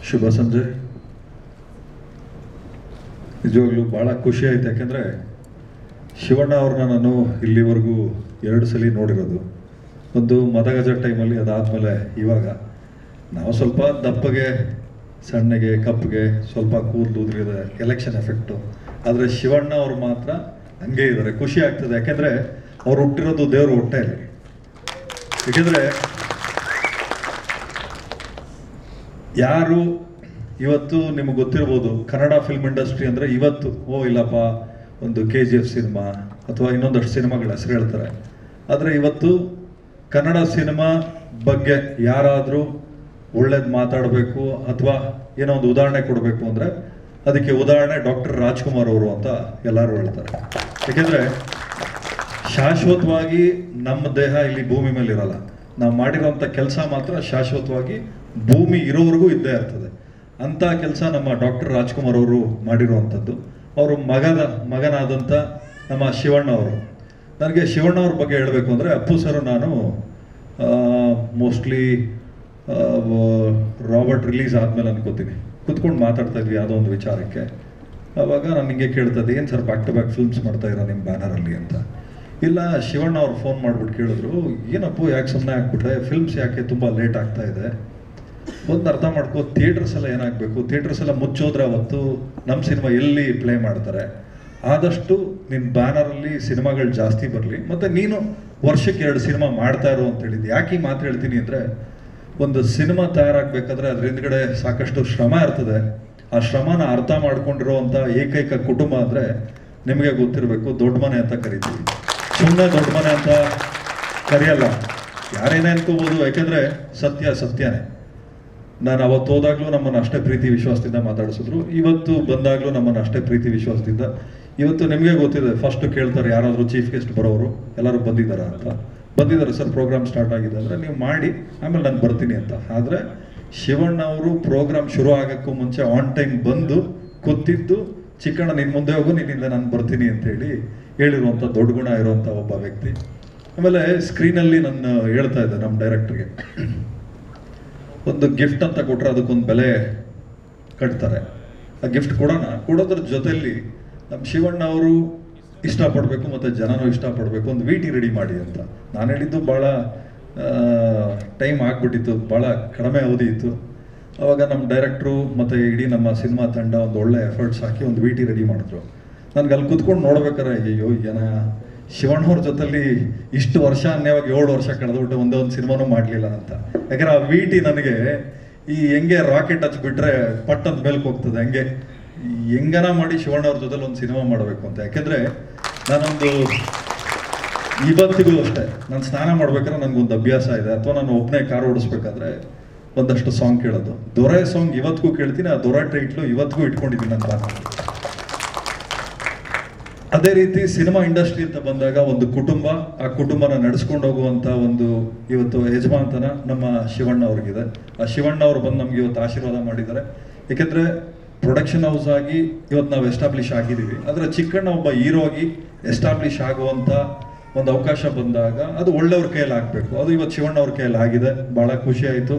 ಶುಭ ಸಂಜೆ. ನಿಜವಾಗ್ಲೂ ಭಾಳ ಖುಷಿ ಆಯ್ತು, ಯಾಕೆಂದರೆ ಶಿವಣ್ಣ ಅವ್ರನ್ನ ನಾನು ಇಲ್ಲಿವರೆಗೂ 2 ಸಲ ನೋಡಿರೋದು. ಒಂದು ಮದಗಜ ಟೈಮಲ್ಲಿ, ಅದಾದಮೇಲೆ ಇವಾಗ. ನಾವು ಸ್ವಲ್ಪ ದಪ್ಪಗೆ, ಸಣ್ಣಗೆ, ಕಪ್ಪಗೆ, ಸ್ವಲ್ಪ ಕೂದಲು ಉದುರಿದೆ, ಎಲೆಕ್ಷನ್ ಎಫೆಕ್ಟು. ಆದರೆ ಶಿವಣ್ಣ ಅವರು ಮಾತ್ರ ಹಂಗೆ ಇದ್ದಾರೆ. ಖುಷಿ ಆಗ್ತದೆ, ಯಾಕೆಂದರೆ ಅವ್ರು ಹುಟ್ಟಿರೋದು ದೇವ್ರ ಹೊಟ್ಟೆಯಲ್ಲಿ. ಏಕೆಂದರೆ ಯಾರು ಇವತ್ತು ನಿಮಗೆ ಗೊತ್ತಿರ್ಬೋದು, ಕನ್ನಡ ಫಿಲ್ಮ್ ಇಂಡಸ್ಟ್ರಿ ಅಂದರೆ ಇವತ್ತು ಇಲ್ಲಪ್ಪ ಒಂದು KGF ಸಿನಿಮಾ ಅಥವಾ ಇನ್ನೊಂದಷ್ಟು ಸಿನಿಮಾಗಳ ಹೆಸರು ಹೇಳ್ತಾರೆ. ಆದರೆ ಇವತ್ತು ಕನ್ನಡ ಸಿನಿಮಾ ಬಗ್ಗೆ ಯಾರಾದರೂ ಒಳ್ಳೇದು ಮಾತಾಡಬೇಕು ಅಥವಾ ಏನೋ ಒಂದು ಉದಾಹರಣೆ ಕೊಡಬೇಕು ಅಂದರೆ ಅದಕ್ಕೆ ಉದಾಹರಣೆ ಡಾಕ್ಟರ್ ರಾಜ್ಕುಮಾರ್ ಅವರು ಅಂತ ಎಲ್ಲರೂ ಹೇಳ್ತಾರೆ. ಏಕೆಂದರೆ ಶಾಶ್ವತವಾಗಿ ನಮ್ಮ ದೇಹ ಇಲ್ಲಿ ಭೂಮಿ ಮೇಲೆ ಇರಲ್ಲ. ನಾವು ಮಾಡಿರೋಂಥ ಕೆಲಸ ಮಾತ್ರ ಶಾಶ್ವತವಾಗಿ ಭೂಮಿ ಇರೋವರೆಗೂ ಇದ್ದೇ ಇರ್ತದೆ. ಅಂಥ ಕೆಲಸ ನಮ್ಮ ಡಾಕ್ಟರ್ ರಾಜ್ಕುಮಾರ್ ಅವರು ಮಾಡಿರುವಂಥದ್ದು. ಅವರು ಮಗನಾದಂಥ ನಮ್ಮ ಶಿವಣ್ಣ ಅವರು. ನನಗೆ ಶಿವಣ್ಣ ಅವ್ರ ಬಗ್ಗೆ ಹೇಳಬೇಕು ಅಂದರೆ, ಅಪ್ಪು ಸರ್ ನಾನು ಮೋಸ್ಟ್ಲಿ ರಾಬರ್ಟ್ ರಿಲೀಸ್ ಆದಮೇಲೆ ಅನ್ಕೋತೀನಿ, ಕುತ್ಕೊಂಡು ಮಾತಾಡ್ತಾ ಇದ್ವಿ ಯಾವುದೋ ಒಂದು ವಿಚಾರಕ್ಕೆ. ಆವಾಗ ನಾನು ಹಿಂಗೆ ಕೇಳ್ತಾ ಇದ್ದೆ, ಏನು sir back to back films ಮಾಡ್ತಾ ಇರೋ ನಿಮ್ಮ ಬ್ಯಾನರಲ್ಲಿ ಅಂತ. ಇಲ್ಲ, ಶಿವಣ್ಣ ಅವ್ರು ಫೋನ್ ಮಾಡಿಬಿಟ್ಟು ಕೇಳಿದ್ರು, ಏನಪ್ಪು ಯಾಕೆ ಸುಮ್ಮನೆ ಆಗ್ಬಿಟ್ರೆ, ಫಿಲ್ಮ್ಸ್ ಯಾಕೆ ತುಂಬ ಲೇಟ್ ಆಗ್ತಾ ಇದೆ, ಒಂದು ಅರ್ಥ ಮಾಡ್ಕೋ, ಥಿಯೇಟರ್ಸ್ ಎಲ್ಲ ಏನಾಗಬೇಕು, ಥಿಯೇಟರ್ಸ್ ಎಲ್ಲ ಮುಚ್ಚೋದ್ರೆ ಅವತ್ತು ನಮ್ಮ ಸಿನಿಮಾ ಎಲ್ಲಿ ಪ್ಲೇ ಮಾಡ್ತಾರೆ, ಆದಷ್ಟು ನಿನ್ನ ಬ್ಯಾನರಲ್ಲಿ ಸಿನಿಮಾಗಳು ಜಾಸ್ತಿ ಬರಲಿ, ಮತ್ತು ನೀನು ವರ್ಷಕ್ಕೆ 2 ಸಿನಿಮಾ ಮಾಡ್ತಾ ಇರೋ ಅಂತ ಹೇಳಿದ್ದು. ಯಾಕೆ ಈ ಮಾತು ಹೇಳ್ತೀನಿ ಅಂದರೆ, ಒಂದು ಸಿನಿಮಾ ತಯಾರಾಗಬೇಕಾದ್ರೆ ಅದ್ರ ಹಿಂದ್ಗಡೆ ಸಾಕಷ್ಟು ಶ್ರಮ ಇರ್ತದೆ. ಆ ಶ್ರಮನ ಅರ್ಥ ಮಾಡ್ಕೊಂಡಿರೋವಂಥ ಏಕೈಕ ಕುಟುಂಬ ಅಂದರೆ ನಿಮಗೆ ಗೊತ್ತಿರಬೇಕು, ದೊಡ್ಡ ಮನೆ ಅಂತ ಕರಿತೀವಿ. ಸುಮ್ಮನೆ ದೊಡ್ಡ ಮನೆ ಅಂತ ಕರೆಯಲ್ಲ, ಯಾರೇನೇ ಅನ್ಕೋಬೋದು. ಯಾಕೆಂದರೆ ಸತ್ಯನೇ. ನಾನು ಅವತ್ತು ಹೋದಾಗಲೂ ನಮ್ಮನ್ನು ಅಷ್ಟೇ ಪ್ರೀತಿ ವಿಶ್ವಾಸದಿಂದ ಮಾತಾಡಿಸಿದ್ರು, ಇವತ್ತು ಬಂದಾಗಲೂ ನಮ್ಮನ್ನು ಅಷ್ಟೇ ಪ್ರೀತಿ ವಿಶ್ವಾಸದಿಂದ. ಇವತ್ತು ನಿಮಗೆ ಗೊತ್ತಿದೆ, ಫಸ್ಟ್ ಕೇಳ್ತಾರೆ ಯಾರಾದರೂ ಚೀಫ್ ಗೆಸ್ಟ್ ಬರೋರು ಎಲ್ಲರೂ ಬಂದಿದ್ದಾರಾ ಅಂತ. ಬಂದಿದ್ದಾರೆ ಸರ್, ಪ್ರೋಗ್ರಾಮ್ ಸ್ಟಾರ್ಟ್ ಆಗಿದೆ ಅಂದರೆ ನೀವು ಮಾಡಿ, ಆಮೇಲೆ ನಾನು ಬರ್ತೀನಿ ಅಂತ. ಆದರೆ ಶಿವಣ್ಣ ಅವರು ಪ್ರೋಗ್ರಾಮ್ ಶುರು ಆಗೋಕ್ಕೂ ಮುಂಚೆ ಆನ್ ಟೈಮ್ ಬಂದು ಕೂತಿದ್ದು, ಚಿಕ್ಕಣ್ಣ ನಿನ್ನ ಮುಂದೆ ಹೋಗು, ನಿನ್ನಿಂದ ನಾನು ಬರ್ತೀನಿ ಅಂತೇಳಿ ಹೇಳಿರುವಂಥ ದೊಡ್ಡ ಗುಣ ಇರುವಂಥ ಒಬ್ಬ ವ್ಯಕ್ತಿ. ಆಮೇಲೆ ಸ್ಕ್ರೀನಲ್ಲಿ ನಾನು ಹೇಳ್ತಾ ಇದ್ದೆ ನಮ್ಮ ಡೈರೆಕ್ಟ್ರಿಗೆ, ಒಂದು ಗಿಫ್ಟ್ ಅಂತ ಕೊಟ್ಟರೆ ಅದಕ್ಕೊಂದು ಬೆಲೆ ಕಟ್ತಾರೆ. ಆ ಗಿಫ್ಟ್ ಕೊಡೋದ್ರ ಜೊತೆಯಲ್ಲಿ ನಮ್ಮ ಶಿವಣ್ಣ ಅವರು ಇಷ್ಟಪಡಬೇಕು ಮತ್ತು ಜನನೂ ಇಷ್ಟಪಡಬೇಕು, ಒಂದು VT ರೆಡಿ ಮಾಡಿ ಅಂತ. ನಾನು ಹೇಳಿದ್ದು ಭಾಳ ಟೈಮ್ ಆಗಿಬಿಟ್ಟಿತ್ತು, ಭಾಳ ಕಡಿಮೆ ಅವಧಿ ಇತ್ತು. ಆವಾಗ ನಮ್ಮ ಡೈರೆಕ್ಟ್ರು ಮತ್ತು ಇಡೀ ನಮ್ಮ ಸಿನಿಮಾ ತಂಡ ಒಂದು ಒಳ್ಳೆ ಎಫರ್ಟ್ಸ್ ಹಾಕಿ ಒಂದು VT ರೆಡಿ ಮಾಡಿದ್ರು. ನನಗೆ ಅಲ್ಲಿ ಕುತ್ಕೊಂಡು ನೋಡ್ಬೇಕಾರೆ, ಅಯ್ಯೋ ಏನ ಶಿವಣ್ಣವ್ರ ಜೊತೆಲಿ ಇಷ್ಟು ವರ್ಷ ಅನ್ಯವಾಗಿ 7 ವರ್ಷ ಕಳೆದ್ಬಿಟ್ಟು ಒಂದೇ ಒಂದು ಸಿನಿಮಾನೂ ಮಾಡಲಿಲ್ಲ ಅಂತ. ಯಾಕಂದರೆ ಆ VT ನನಗೆ ಹೆಂಗೆ ರಾಕೆಟ್ ಹಚ್ಬಿಟ್ರೆ ಪಟ್ಟದ ಮೇಲ್ಗೆ ಹೋಗ್ತದೆ, ಹಂಗೆ ಹೆಂಗನ ಮಾಡಿ ಶಿವಣ್ಣವ್ರ ಜೊತೆಲಿ ಒಂದು ಸಿನಿಮಾ ಮಾಡಬೇಕು ಅಂತ. ಯಾಕೆಂದರೆ ನಾನೊಂದು ಇವತ್ತಿಗೂ ಅಷ್ಟೇ, ನಾನು ಸ್ನಾನ ಮಾಡ್ಬೇಕಾದ್ರೆ ನನಗೊಂದು ಅಭ್ಯಾಸ ಇದೆ, ಅಥವಾ ನಾನು ಒಬ್ಬನೇ ಕಾರ್ ಓಡಿಸ್ಬೇಕಾದ್ರೆ ಒಂದಷ್ಟು ಸಾಂಗ್ ಕೇಳೋದು. ದೊರೆ ಸಾಂಗ್ ಇವತ್ತಿಗೂ ಕೇಳ್ತೀನಿ, ಆ ದೊರೆ ಟೈಟ್ಲು ಇವತ್ತಿಗೂ ಇಟ್ಕೊಂಡಿದ್ದೀನಿ ನನ್ನ ಬಾನಲ್ಲಿ. ಅದೇ ರೀತಿ ಸಿನಿಮಾ ಇಂಡಸ್ಟ್ರಿ ಅಂತ ಬಂದಾಗ ಒಂದು ಕುಟುಂಬ, ಆ ಕುಟುಂಬನ ನಡೆಸ್ಕೊಂಡು ಹೋಗುವಂಥ ಒಂದು ಇವತ್ತು ಯಜಮಾಂತನ ನಮ್ಮ ಶಿವಣ್ಣ ಅವ್ರಿಗಿದೆ. ಆ ಶಿವಣ್ಣ ಅವರು ಬಂದು ನಮ್ಗೆ ಇವತ್ತು ಆಶೀರ್ವಾದ ಮಾಡಿದ್ದಾರೆ. ಏಕೆಂದರೆ ಪ್ರೊಡಕ್ಷನ್ ಹೌಸ್ ಆಗಿ ಇವತ್ತು ನಾವು ಎಸ್ಟಾಬ್ಲಿಷ್ ಆಗಿದ್ದೀವಿ. ಆದರೆ ಚಿಕ್ಕಣ್ಣ ಒಬ್ಬ ಹೀರೋ ಆಗಿ ಎಸ್ಟಾಬ್ಲಿಷ್ ಆಗುವಂಥ ಒಂದು ಅವಕಾಶ ಬಂದಾಗ ಅದು ಒಳ್ಳೆಯವ್ರ ಕೈಯಲ್ಲಿ ಆಗಬೇಕು. ಅದು ಇವತ್ತು ಶಿವಣ್ಣ ಅವ್ರ ಕೈಯಲ್ಲಿ ಆಗಿದೆ. ಭಾಳ ಖುಷಿ ಆಯಿತು.